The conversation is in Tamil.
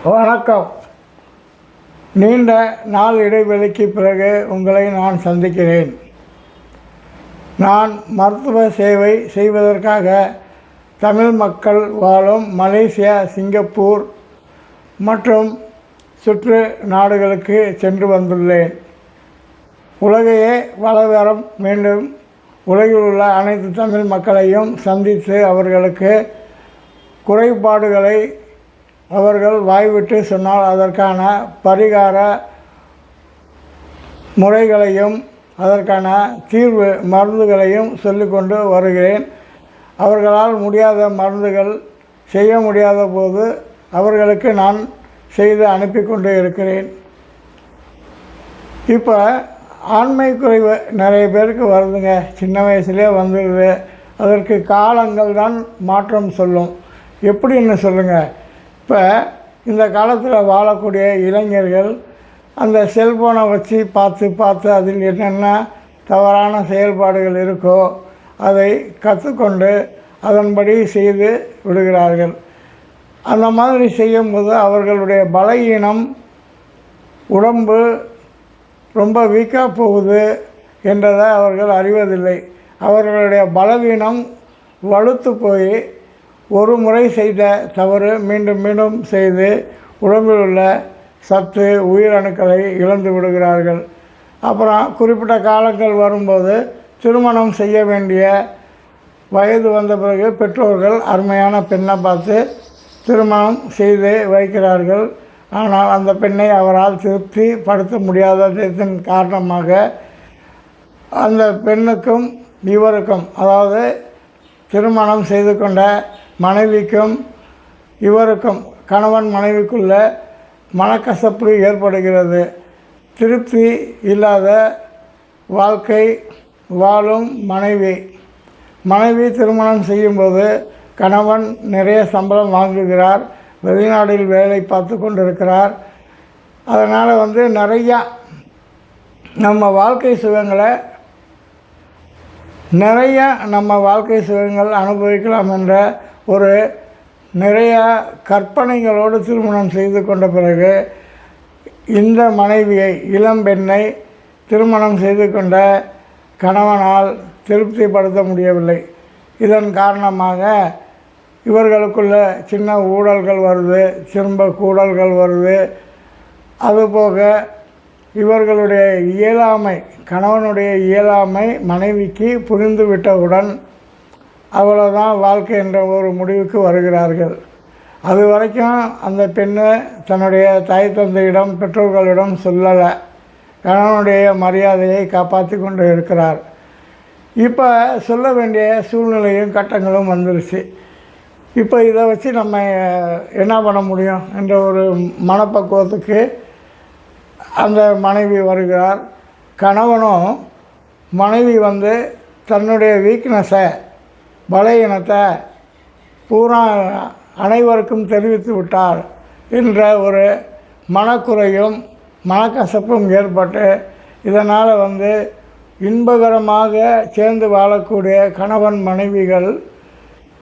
வணக்கம். நீண்ட நாள் இடைவெளிக்கு பிறகு உங்களை நான் சந்திக்கிறேன். நான் மருத்துவ சேவை செய்வதற்காக தமிழ் மக்கள் வாழும் மலேசியா, சிங்கப்பூர் மற்றும் சுற்று நாடுகளுக்கு சென்று வந்துள்ளேன். உலகையே வளர வேண்டும், உலகில் உள்ள அனைத்து தமிழ் மக்களையும் சந்தித்து அவர்களுக்கு குறைபாடுகளை அவர்கள் வாய்விட்டு சொன்னால் அதற்கான பரிகார முறைகளையும் அதற்கான தீர்வு மருந்துகளையும் சொல்லிக்கொண்டு வருகிறேன். அவர்களால் முடியாத மருந்துகள் செய்ய முடியாத போது அவர்களுக்கு நான் செய்து அனுப்பி கொண்டு இருக்கிறேன். இப்போ ஆண்மை குறைவு நிறைய பேருக்கு வருதுங்க, சின்ன வயசுலேயே வந்துடுது. அதற்கு காலங்கள் தான் மாற்றம் சொல்லும். எப்படின்னு சொல்லுங்கள். இப்போ இந்த காலத்தில் வாழக்கூடிய இளைஞர்கள் அந்த செல்ஃபோனை வச்சு பார்த்து அதில் என்னென்ன தவறான செயல்பாடுகள் இருக்கோ அதை கற்றுக்கொண்டு அதன்படி செய்து விடுகிறார்கள். அந்த மாதிரி செய்யும்போது அவர்களுடைய பலவீனம், உடம்பு ரொம்ப வீக்காக போகுது என்றதை அவர்கள் அறிவதில்லை. அவர்களுடைய பலவீனம் வலுத்து போய் ஒரு முறை செய்த தவறு மீண்டும் மீண்டும் செய்து உடம்பில் உள்ள சத்து உயிரணுக்களை இழந்து விடுகிறார்கள். அப்புறம் குறிப்பிட்ட காலங்கள் வரும்போது திருமணம் செய்ய வேண்டிய வயது வந்த பிறகு பெற்றோர்கள் அருமையான பெண்ணை பார்த்து திருமணம் செய்து வைக்கிறார்கள். ஆனால் அந்த பெண்ணை அவரால் திருப்தி படுத்த முடியாததன் காரணமாக அந்த பெண்ணுக்கும் இவருக்கும், அதாவது திருமணம் செய்து கொண்ட மனைவிக்கும் இவருக்கும், கணவன் மனைவிக்குள்ள மனக்கசப்பு ஏற்படுகிறது. திருப்தி இல்லாத வாழ்க்கை வாழும் மனைவி திருமணம் செய்யும்போது கணவன் நிறைய சம்பளம் வாங்குகிறார், வெளிநாட்டில் வேலை பார்த்து கொண்டிருக்கிறார். அதனால் நிறையா நம்ம வாழ்க்கை சுகங்கள் அனுபவிக்கலாம் என்ற ஒரு நிறைய கற்பனைகளோடு திருமணம் செய்து கொண்ட பிறகு இந்த மனைவியை, இளம்பெண்ணை திருமணம் செய்து கொண்ட கணவனால் திருப்திப்படுத்த முடியவில்லை. இதன் காரணமாக இவர்களுக்குள்ள சின்ன ஊழல்கள் வருது, திரும்ப கூடல்கள் வருது. அதுபோக இவர்களுடைய இயலாமை, கணவனுடைய இயலாமை மனைவிக்கு புரிந்துவிட்டவுடன் அவ்வளோதான் வாழ்க்கை என்ற ஒரு முடிவுக்கு வருகிறார்கள். அது வரைக்கும் அந்த பெண்ணு தன்னுடைய தாய் தந்தையிடம், பெற்றோர்களிடம் சொல்லலை. கணவனுடைய மரியாதையை காப்பாற்றி கொண்டு இருக்கிறார். இப்போ சொல்ல வேண்டிய சூழ்நிலையும் கட்டங்களும் வந்துருச்சு. இப்போ இதை வச்சு நம்ம என்ன பண்ண முடியும் என்ற ஒரு மனப்பக்குவத்துக்கு அந்த மனைவி வருகிறார். கணவனும் மனைவி தன்னுடைய வீக்னஸை, பலவீனத்தை பூரா அனைவருக்கும் தெரிவித்து விட்டார் என்ற ஒரு மனக்குறையும் மனக்கசப்பும் ஏற்பட்டு இதனால் இன்பகரமாக சேர்ந்து வாழக்கூடிய கணவன் மனைவிகள்